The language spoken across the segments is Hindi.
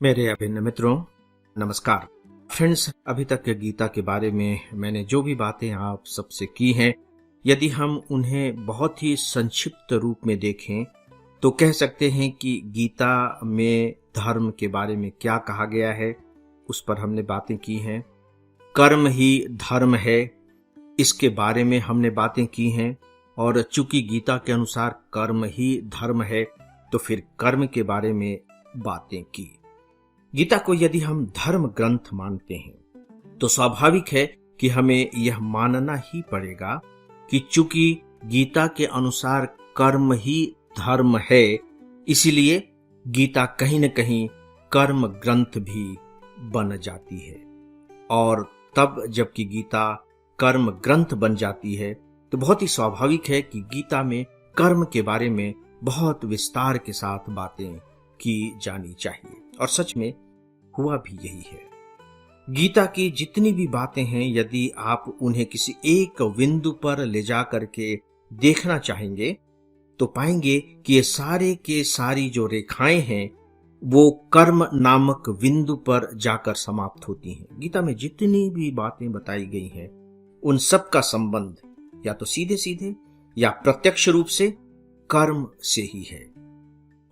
मेरे अभिन्न मित्रों, नमस्कार। फ्रेंड्स, अभी तक गीता के बारे में मैंने जो भी बातें आप सबसे की हैं, यदि हम उन्हें बहुत ही संक्षिप्त रूप में देखें तो कह सकते हैं कि गीता में धर्म के बारे में क्या कहा गया है, उस पर हमने बातें की हैं। कर्म ही धर्म है, इसके बारे में हमने बातें की हैं। और चूंकि गीता के अनुसार कर्म ही धर्म है, तो फिर कर्म के बारे में बातें की। गीता को यदि हम धर्म ग्रंथ मानते हैं तो स्वाभाविक है कि हमें यह मानना ही पड़ेगा कि चूंकि गीता के अनुसार कर्म ही धर्म है, इसीलिए गीता कहीं न कहीं कर्म ग्रंथ भी बन जाती है। और तब जबकि गीता कर्म ग्रंथ बन जाती है तो बहुत ही स्वाभाविक है कि गीता में कर्म के बारे में बहुत विस्तार के साथ बातें की जानी चाहिए। और सच में हुआ भी यही है। गीता की जितनी भी बातें हैं, यदि आप उन्हें किसी एक बिंदु पर ले जा करके देखना चाहेंगे तो पाएंगे कि ये सारे के सारी जो रेखाएं हैं वो कर्म नामक बिंदु पर जाकर समाप्त होती हैं। गीता में जितनी भी बातें बताई गई हैं उन सब का संबंध या तो सीधे सीधे या प्रत्यक्ष रूप से कर्म से ही है।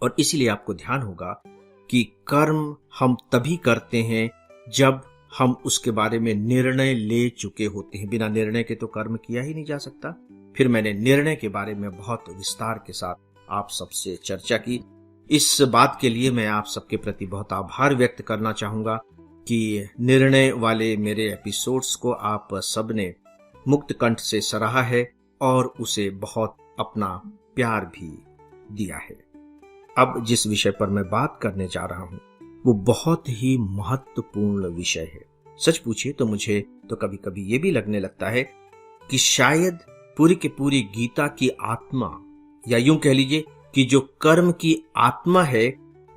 और इसीलिए आपको ध्यान होगा कि कर्म हम तभी करते हैं जब हम उसके बारे में निर्णय ले चुके होते हैं। बिना निर्णय के तो कर्म किया ही नहीं जा सकता। फिर मैंने निर्णय के बारे में बहुत विस्तार के साथ आप सबसे चर्चा की। इस बात के लिए मैं आप सबके प्रति बहुत आभार व्यक्त करना चाहूंगा कि निर्णय वाले मेरे एपिसोड्स को आप सबने मुक्त कंठ से सराहा है और उसे बहुत अपना प्यार भी दिया है। अब जिस विषय पर मैं बात करने जा रहा हूं वो बहुत ही महत्वपूर्ण विषय है। सच पूछिए तो मुझे तो कभी कभी ये भी लगने लगता है कि शायद पूरी की पूरी गीता की आत्मा, या यूं कह लीजिए कि जो कर्म की आत्मा है,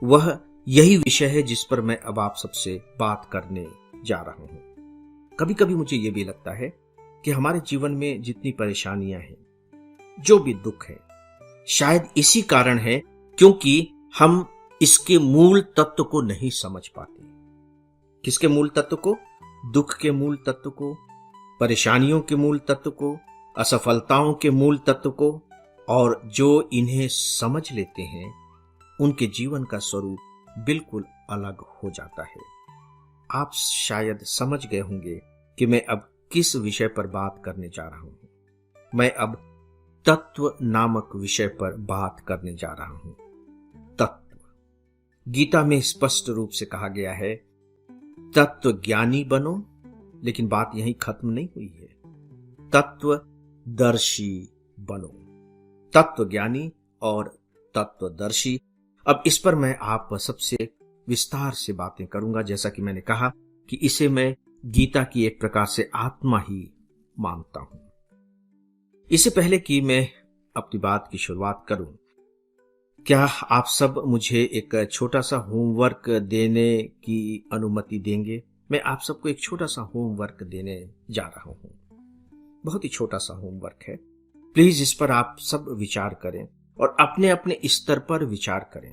वह यही विषय है जिस पर मैं अब आप सबसे बात करने जा रहा हूं। कभी कभी मुझे ये भी लगता है कि हमारे जीवन में जितनी परेशानियां हैं, जो भी दुख है, शायद इसी कारण है क्योंकि हम इसके मूल तत्व को नहीं समझ पाते। किसके मूल तत्व को? दुख के मूल तत्व को, परेशानियों के मूल तत्व को, असफलताओं के मूल तत्व को। और जो इन्हें समझ लेते हैं उनके जीवन का स्वरूप बिल्कुल अलग हो जाता है। आप शायद समझ गए होंगे कि मैं अब किस विषय पर बात करने जा रहा हूं। मैं अब तत्व नामक विषय पर बात करने जा रहा हूं। तत्व। गीता में स्पष्ट रूप से कहा गया है, तत्व ज्ञानी बनो। लेकिन बात यहीं खत्म नहीं हुई है, तत्वदर्शी बनो। तत्व ज्ञानी और तत्वदर्शी। अब इस पर मैं आप सबसे विस्तार से बातें करूंगा। जैसा कि मैंने कहा कि इसे मैं गीता की एक प्रकार से आत्मा ही मानता हूं। इससे पहले कि मैं अपनी बात की शुरुआत करूं, क्या आप सब मुझे एक छोटा सा होमवर्क देने की अनुमति देंगे? मैं आप सबको एक छोटा सा होमवर्क देने जा रहा हूं। बहुत ही छोटा सा होमवर्क है। प्लीज इस पर आप सब विचार करें और अपने अपने स्तर पर विचार करें।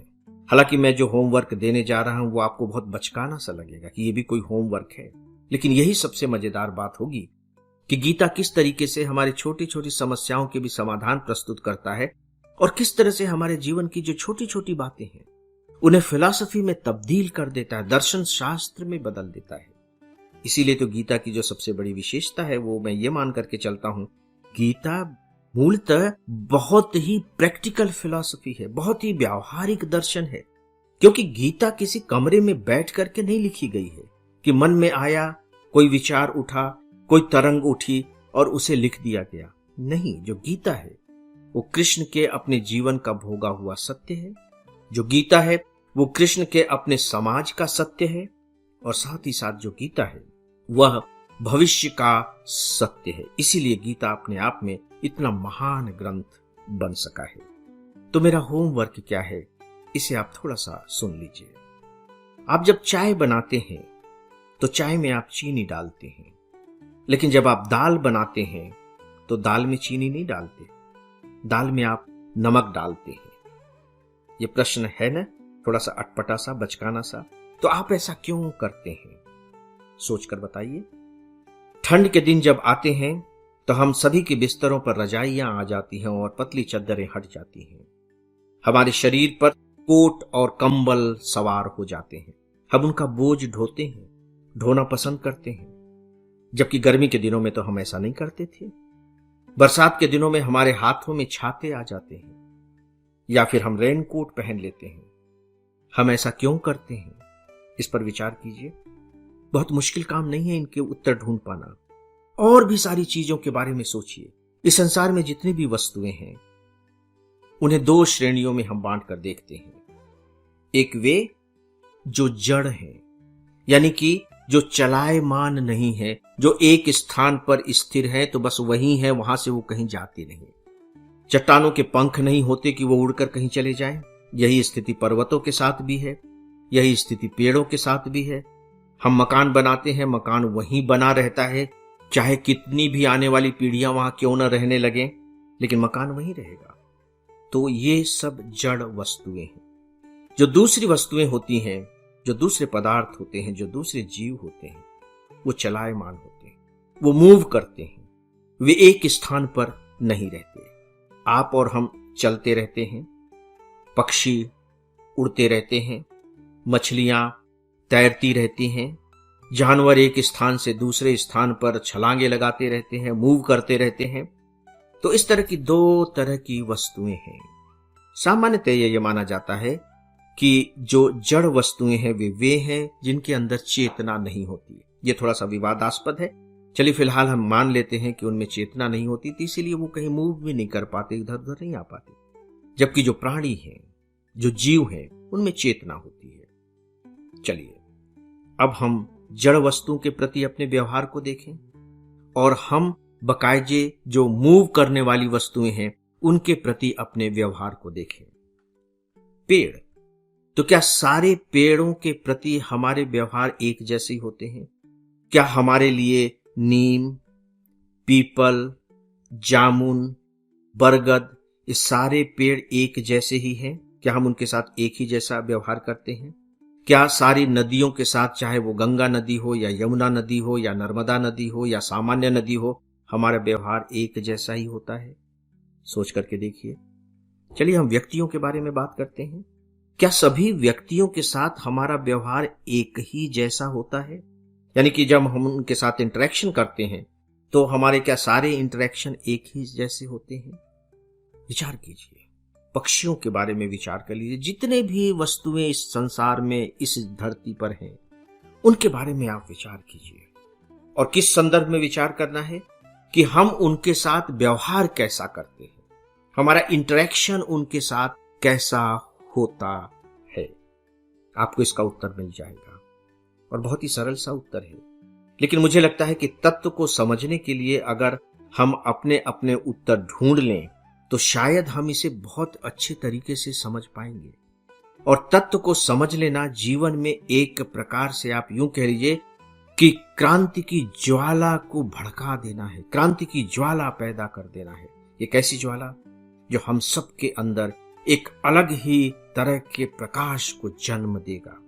हालांकि मैं जो होमवर्क देने जा रहा हूं वो आपको बहुत बचकाना सा लगेगा कि ये भी कोई होमवर्क है, लेकिन यही सबसे मजेदार बात होगी कि गीता किस तरीके से हमारी छोटी छोटी समस्याओं के भी समाधान प्रस्तुत करता है और किस तरह से हमारे जीवन की जो छोटी छोटी बातें हैं उन्हें फिलॉसफी में तब्दील कर देता है, दर्शन शास्त्र में बदल देता है। इसीलिए तो गीता की जो सबसे बड़ी विशेषता है वो मैं ये मान करके चलता हूं, गीता मूलतः बहुत ही प्रैक्टिकल फिलॉसफी है, बहुत ही व्यावहारिक दर्शन है। क्योंकि गीता किसी कमरे में बैठ करके नहीं लिखी गई है कि मन में आया, कोई विचार उठा, कोई तरंग उठी और उसे लिख दिया गया। नहीं, जो गीता है वो कृष्ण के अपने जीवन का भोगा हुआ सत्य है। जो गीता है वो कृष्ण के अपने समाज का सत्य है। और साथ ही साथ जो गीता है वह भविष्य का सत्य है। इसीलिए गीता अपने आप में इतना महान ग्रंथ बन सका है। तो मेरा होमवर्क क्या है, इसे आप थोड़ा सा सुन लीजिए। आप जब चाय बनाते हैं तो चाय में आप चीनी डालते हैं, लेकिन जब आप दाल बनाते हैं तो दाल में चीनी नहीं डालते, दाल में आप नमक डालते हैं। ये प्रश्न है ना, थोड़ा सा अटपटा सा, बचकाना सा, तो आप ऐसा क्यों करते हैं? सोचकर बताइए। ठंड के दिन जब आते हैं तो हम सभी के बिस्तरों पर रजाइयां आ जाती हैं और पतली चादरें हट जाती हैं। हमारे शरीर पर कोट और कंबल सवार हो जाते हैं। हम उनका बोझ ढोते हैं, ढोना पसंद करते हैं। जबकि गर्मी के दिनों में तो हम ऐसा नहीं करते थे। बरसात के दिनों में हमारे हाथों में छाते आ जाते हैं या फिर हम रेनकोट पहन लेते हैं। हम ऐसा क्यों करते हैं? इस पर विचार कीजिए। बहुत मुश्किल काम नहीं है इनके उत्तर ढूंढ पाना। और भी सारी चीजों के बारे में सोचिए। इस संसार में जितनी भी वस्तुएं हैं उन्हें दो श्रेणियों में हम बांट कर देखते हैं। एक वे जो जड़ हैं, यानी कि जो चलायमान नहीं है, जो एक स्थान पर स्थिर है तो बस वही है, वहां से वो कहीं जाती नहीं। चट्टानों के पंख नहीं होते कि वो उड़कर कहीं चले जाएं। यही स्थिति पर्वतों के साथ भी है, यही स्थिति पेड़ों के साथ भी है। हम मकान बनाते हैं, मकान वहीं बना रहता है, चाहे कितनी भी आने वाली पीढ़ियां वहां क्यों न रहने लगें, लेकिन मकान वहीं रहेगा। तो ये सब जड़ वस्तुएं हैं। जो दूसरी वस्तुएं होती हैं, जो दूसरे पदार्थ होते हैं, जो दूसरे जीव होते हैं, वो चलायमान होते हैं, वो मूव करते हैं, वे एक स्थान पर नहीं रहते। आप और हम चलते रहते हैं, पक्षी उड़ते रहते हैं, मछलियां तैरती रहती हैं, जानवर एक स्थान से दूसरे स्थान पर छलांगे लगाते रहते हैं, मूव करते रहते हैं। तो इस तरह की दो तरह की वस्तुएं हैं। सामान्यतः यह माना जाता है कि जो जड़ वस्तुएं हैं वे हैं जिनके अंदर चेतना नहीं होती। ये थोड़ा सा विवादास्पद है। चलिए फिलहाल हम मान लेते हैं कि उनमें चेतना नहीं होती, तो इसीलिए वो कहीं मूव भी नहीं कर पाते, इधर उधर नहीं आ पाते। जबकि जो प्राणी हैं, जो जीव हैं, उनमें चेतना होती है। चलिए अब हम जड़ वस्तुओं के प्रति अपने व्यवहार को देखें और हम बकायदे जो मूव करने वाली वस्तुएं हैं उनके प्रति अपने व्यवहार को देखें। पेड़, तो क्या सारे पेड़ों के प्रति हमारे व्यवहार एक जैसे होते हैं? क्या हमारे लिए नीम, पीपल, जामुन, बरगद, ये सारे पेड़ एक जैसे ही हैं? क्या हम उनके साथ एक ही जैसा व्यवहार करते हैं? क्या सारी नदियों के साथ, चाहे वो गंगा नदी हो या यमुना नदी हो या नर्मदा नदी हो या सामान्य नदी हो, हमारा व्यवहार एक जैसा ही होता है? सोच करके देखिए। चलिए हम व्यक्तियों के बारे में बात करते हैं। क्या सभी व्यक्तियों के साथ हमारा व्यवहार एक ही जैसा होता है? यानी कि जब हम उनके साथ इंटरेक्शन करते हैं तो हमारे क्या सारे इंटरेक्शन एक ही जैसे होते हैं? विचार कीजिए। पक्षियों के बारे में विचार कर लीजिए। जितने भी वस्तुएं इस संसार में, इस धरती पर हैं, उनके बारे में आप विचार कीजिए। और किस संदर्भ में विचार करना है कि हम उनके साथ व्यवहार कैसा करते हैं, हमारा इंटरेक्शन उनके साथ कैसा होता है। आपको इसका उत्तर मिल जाएगा और बहुत ही सरल सा उत्तर है। लेकिन मुझे लगता है कि तत्व को समझने के लिए अगर हम अपने अपने उत्तर ढूंढ लें तो शायद हम इसे बहुत अच्छे तरीके से समझ पाएंगे। और तत्व को समझ लेना जीवन में एक प्रकार से आप यूं कह लीजिए कि क्रांति की ज्वाला को भड़का देना है, क्रांति की ज्वाला पैदा कर देना है। ये कैसी ज्वाला? जो हम सबके अंदर एक अलग ही तरह के प्रकाश को जन्म देगा।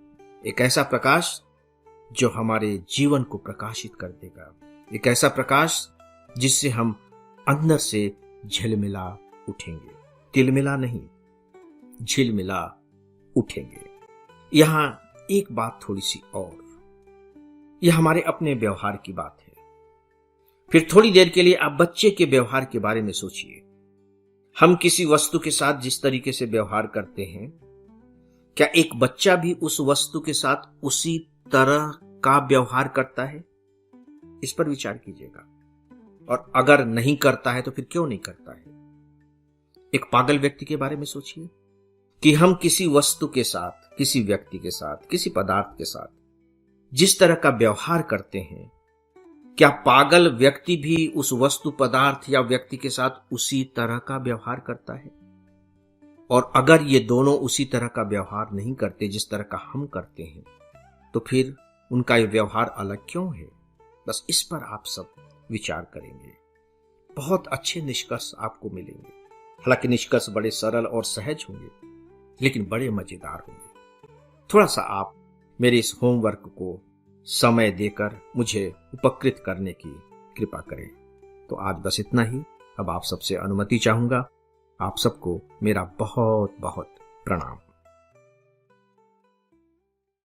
एक ऐसा प्रकाश जो हमारे जीवन को प्रकाशित कर देगा। एक ऐसा प्रकाश जिससे हम अंदर से झिलमिला उठेंगे। तिलमिला नहीं, झिलमिला उठेंगे। यहां एक बात थोड़ी सी और, यह हमारे अपने व्यवहार की बात है। फिर थोड़ी देर के लिए आप बच्चे के व्यवहार के बारे में सोचिए। हम किसी वस्तु के साथ जिस तरीके से व्यवहार करते हैं, क्या एक बच्चा भी उस वस्तु के साथ उसी तरह का व्यवहार करता है? इस पर विचार कीजिएगा। और अगर नहीं करता है तो फिर क्यों नहीं करता है? एक पागल व्यक्ति के बारे में सोचिए कि हम किसी वस्तु के साथ, किसी व्यक्ति के साथ, किसी पदार्थ के साथ जिस तरह का व्यवहार करते हैं, क्या पागल व्यक्ति भी उस वस्तु, पदार्थ या व्यक्ति के साथ उसी तरह का व्यवहार करता है? और अगर ये दोनों उसी तरह का व्यवहार नहीं करते जिस तरह का हम करते हैं, तो फिर उनका ये व्यवहार अलग क्यों है? बस इस पर आप सब विचार करेंगे, बहुत अच्छे निष्कर्ष आपको मिलेंगे। हालांकि निष्कर्ष बड़े सरल और सहज होंगे, लेकिन बड़े मजेदार होंगे। थोड़ा सा आप मेरे इस होमवर्क को समय देकर मुझे उपकृत करने की कृपा करें। तो आज बस इतना ही। अब आप सबसे अनुमति चाहूंगा। आप सबको मेरा बहुत बहुत प्रणाम।